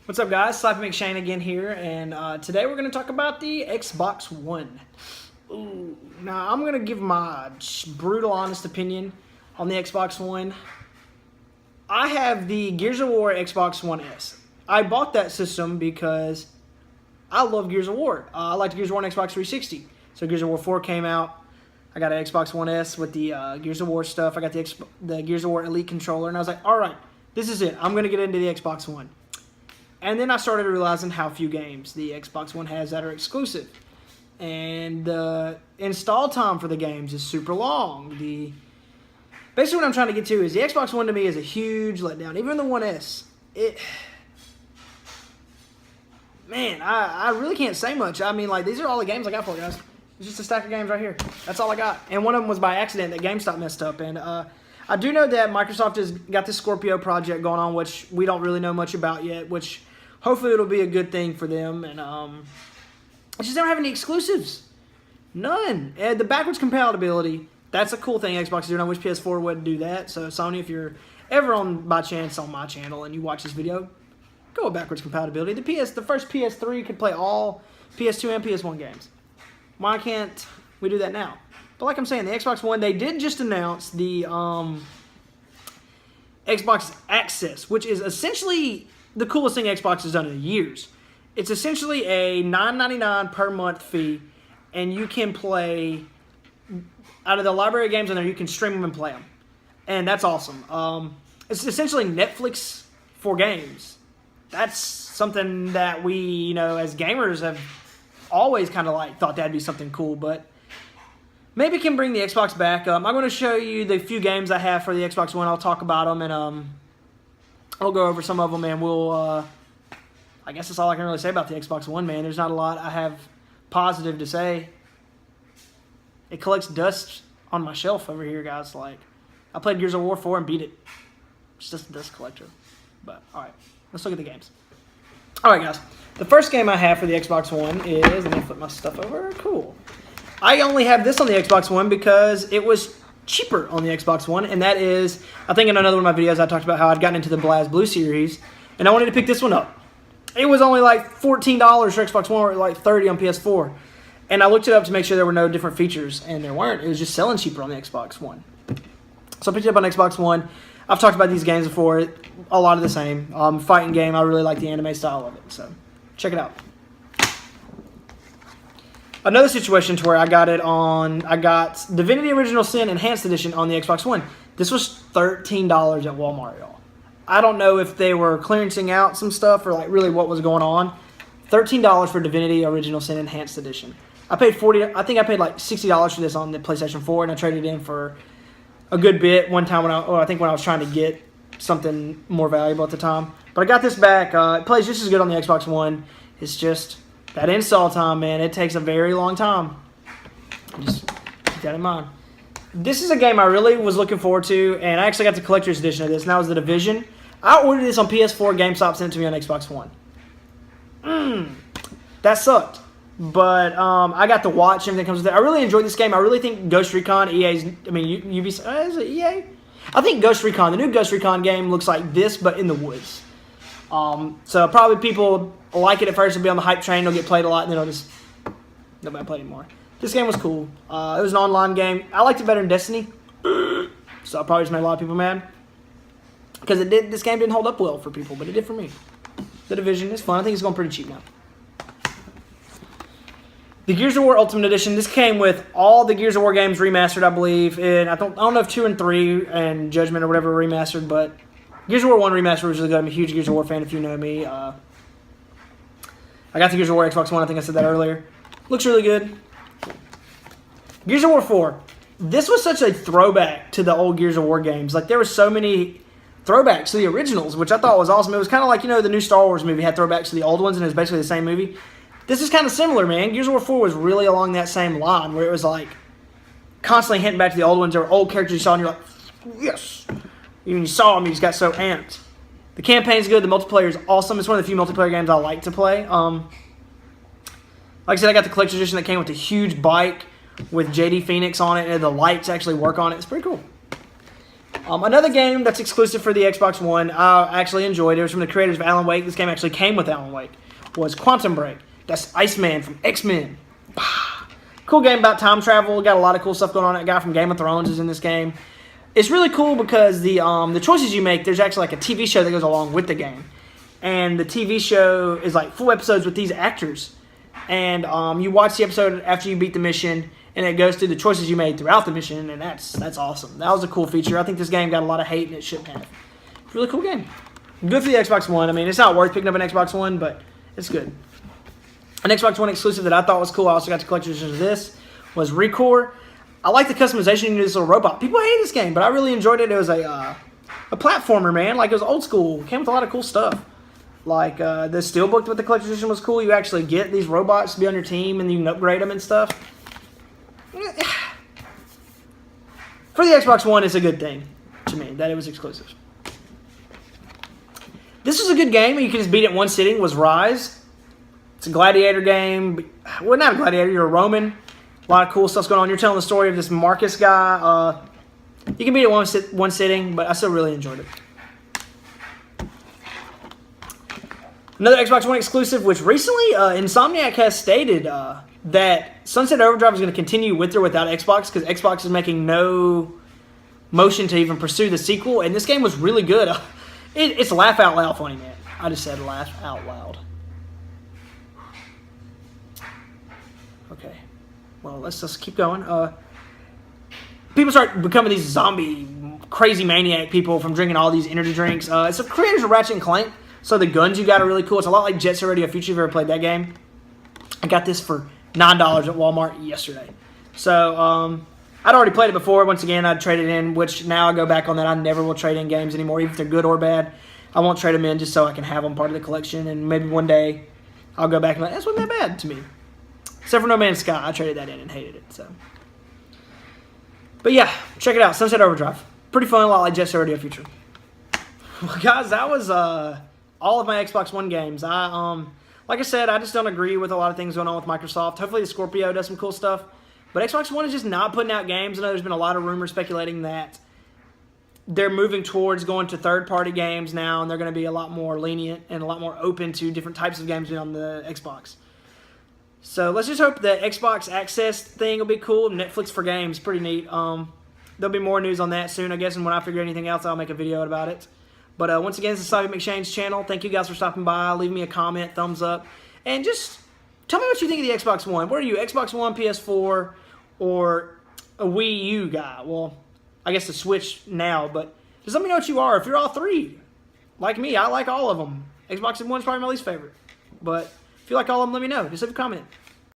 What's up, guys? Slappy McShane again here, and today we're going to talk about the Xbox One. Ooh, now, I'm going to give my brutal, honest opinion on the Xbox One. I have the Gears of War Xbox One S. I bought that system because I love Gears of War. I liked Gears of War on Xbox 360. So Gears of War 4 came out. I got an Xbox One S with the Gears of War stuff. I got the Gears of War Elite controller, and I was like, all right, this is it. I'm going to get into the Xbox One. And then I started realizing how few games the Xbox One has that are exclusive. And the install time for the games is super long. Basically what I'm trying to get to is the Xbox One to me is a huge letdown. Even the One S. Man, I really can't say much. I mean, like, these are all the games I got for you guys. It's just a stack of games right here. That's all I got. And one of them was by accident that GameStop messed up. And I do know that Microsoft has got this Scorpio project going on, which we don't really know much about yet, which hopefully it'll be a good thing for them. And I just don't have any exclusives. None. And the backwards compatibility, that's a cool thing Xbox is doing. I wish PS4 would do that. So Sony, if you're ever by chance on my channel and you watch this video, go with backwards compatibility. The first PS3 could play all PS2 and PS1 games. Why can't we do that now? But like I'm saying, the Xbox One, they did just announce the Xbox Access, which is essentially the coolest thing Xbox has done in years. It's essentially a $9.99 per month fee, and you can play out of the library of games on there. You can stream them and play them, and that's awesome. It's essentially Netflix for games. That's something that we, as gamers have always kind of thought that'd be something cool, but maybe can bring the Xbox back. I'm going to show you the few games I have for the Xbox One. I'll talk about them, and I'll go over some of them, and we'll, I guess that's all I can really say about the Xbox One, man. There's not a lot I have positive to say. It collects dust on my shelf over here, guys. Like, I played Gears of War 4 and beat it. It's just a dust collector. But, all right, let's look at the games. All right, guys. The first game I have for the Xbox One is, let me flip my stuff over. Cool. I only have this on the Xbox One because it was cheaper on the Xbox One, and that is, I think in another one of my videos I talked about how I'd gotten into the BlazBlue series, and I wanted to pick this one up. It was only like $14 for Xbox One, or like $30 on PS4, and I looked it up to make sure there were no different features, and there weren't. It was just selling cheaper on the Xbox One. So I picked it up on Xbox One. I've talked about these games before, a lot of the same. Fighting game, I really like the anime style of it, so check it out. Another situation to where I got Divinity Original Sin Enhanced Edition on the Xbox One. This was $13 at Walmart, y'all. I don't know if they were clearancing out some stuff or really what was going on. $13 for Divinity Original Sin Enhanced Edition. I paid I think I paid like $60 for this on the PlayStation 4, and I traded it in for a good bit one time when I think when I was trying to get something more valuable at the time. But I got this back. It plays just as good on the Xbox One. It's just that install time, man. It takes a very long time. Just keep that in mind. This is a game I really was looking forward to, and I actually got the collector's edition of this, and that was The Division. I ordered this on PS4. GameStop sent it to me on Xbox One. That sucked. But I got to watch everything that comes with it. I really enjoyed this game. I really think Ghost Recon, Ubisoft, is it EA? I think Ghost Recon, the new Ghost Recon game looks like this, but in the woods. So probably people like it at first. It'll be on the hype train. It'll get played a lot, and then nobody play anymore. This game was cool. It was an online game. I liked it better than Destiny. So I probably just made a lot of people mad. Because this game didn't hold up well for people, but it did for me. The Division is fun. I think it's going pretty cheap now. The Gears of War Ultimate Edition. This came with all the Gears of War games remastered, I believe. And I don't know if 2 and 3 and Judgment or whatever were remastered, but Gears of War 1 remastered was really good. I'm a huge Gears of War fan, if you know me. I got the Gears of War Xbox One. I think I said that earlier. Looks really good. Gears of War 4. This was such a throwback to the old Gears of War games. Like, there were so many throwbacks to the originals, which I thought was awesome. It was kind of like, the new Star Wars movie had throwbacks to the old ones, and it was basically the same movie. This is kind of similar, man. Gears of War 4 was really along that same line, where it was like constantly hinting back to the old ones. There were old characters you saw, and you're like, yes. When you saw them, you just got so amped. The campaign's good. The multiplayer is awesome. It's one of the few multiplayer games I like to play. Like I said, I got the collector's edition that came with a huge bike with JD Phoenix on it, and the lights actually work on it. It's pretty cool. Another game that's exclusive for the Xbox One, I actually enjoyed. It was from the creators of Alan Wake. This game actually came with Alan Wake. Was Quantum Break. That's Iceman from X-Men. Cool game about time travel. Got a lot of cool stuff going on. That guy from Game of Thrones is in this game. It's really cool because the choices you make, there's actually like a TV show that goes along with the game. And the TV show is like full episodes with these actors. And you watch the episode after you beat the mission, and it goes through the choices you made throughout the mission, and that's awesome. That was a cool feature. I think this game got a lot of hate, and it shouldn't have. It's a really cool game. Good for the Xbox One. I mean, it's not worth picking up an Xbox One, but it's good. An Xbox One exclusive that I thought was cool, I also got the collector's edition of this, was Recore. I like the customization. You can do this little robot. People hate this game, but I really enjoyed it. It was a platformer, man. Like, it was old school. It came with a lot of cool stuff. Like, the Steelbook with the collector's edition was cool. You actually get these robots to be on your team, and you can upgrade them and stuff. For the Xbox One, it's a good thing to me that it was exclusive. This is a good game. You can just beat it in one sitting. Was Rise. It's a gladiator game. Well, not a gladiator. You're a Roman. A lot of cool stuff's going on. You're telling the story of this Marcus guy. You can beat it one sitting, but I still really enjoyed it. Another Xbox One exclusive, which recently Insomniac has stated that Sunset Overdrive is going to continue with or without Xbox because Xbox is making no motion to even pursue the sequel. And this game was really good. It's laugh out loud funny, man. I just said laugh out loud. Okay. Well, let's just keep going. People start becoming these zombie, crazy maniac people from drinking all these energy drinks. It's the creators of Ratchet & Clank. So the guns you got are really cool. It's a lot like Jet Set Radio Future if you've ever played that game. I got this for $9 at Walmart yesterday. So I'd already played it before. Once again, I'd trade it in, which now I go back on that. I never will trade in games anymore, even if they're good or bad. I won't trade them in just so I can have them part of the collection. And maybe one day I'll go back and be like, that's not that bad to me. Except for No Man's Sky. I traded that in and hated it. So, but yeah, check it out. Sunset Overdrive. Pretty fun, a lot like Jet Set Radio Future. Well, guys, that was all of my Xbox One games. Like I said, I just don't agree with a lot of things going on with Microsoft. Hopefully the Scorpio does some cool stuff. But Xbox One is just not putting out games. I know there's been a lot of rumors speculating that they're moving towards going to third-party games now, and they're going to be a lot more lenient and a lot more open to different types of games on the Xbox. So let's just hope the Xbox Access thing will be cool. Netflix for games, pretty neat. There'll be more news on that soon, I guess, and when I figure anything else, I'll make a video about it. But once again, this is Simon McShane's channel. Thank you guys for stopping by. Leave me a comment, thumbs up, and just tell me what you think of the Xbox One. What are you, Xbox One, PS4, or a Wii U guy? Well, I guess the Switch now, but just let me know what you are. If you're all three, like me, I like all of them. Xbox One's probably my least favorite. But if you like all of them, let me know. Just leave a comment.